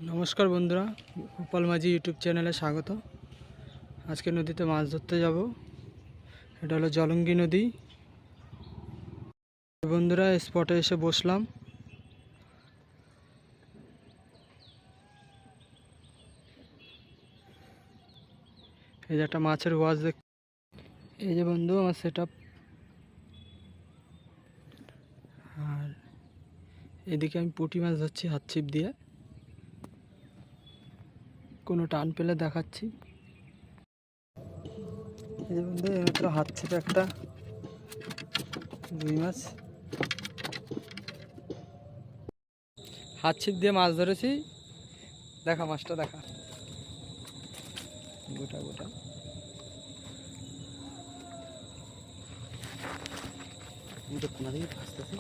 নমস্কার বন্ধুরা, গোপাল মাঝি ইউটিউব চ্যানেলে স্বাগত। আজকে নদীতে মাছ ধরতে যাব। এটা হলো জলঙ্গি নদী। বন্ধুরা, স্পটে এসে বসলাম। এই যে একটা মাছের ওয়াজ দেখ। এই যে বন্ধু আমার সেট আপ। আর এদিকে আমি পুঁটি মাছ ধরছি হাত ছিপ দিয়ে। কোনো টান পেলে দেখাচ্ছি। এই যে বন্ধু, এইমাত্র হাত ছিপে একটা রুই মাছ হাত ছিপ দিয়ে মাছ ধরেছি। দেখা মাছটা, দেখা গোটা গোটা। কোনা দিকে আসতেছে।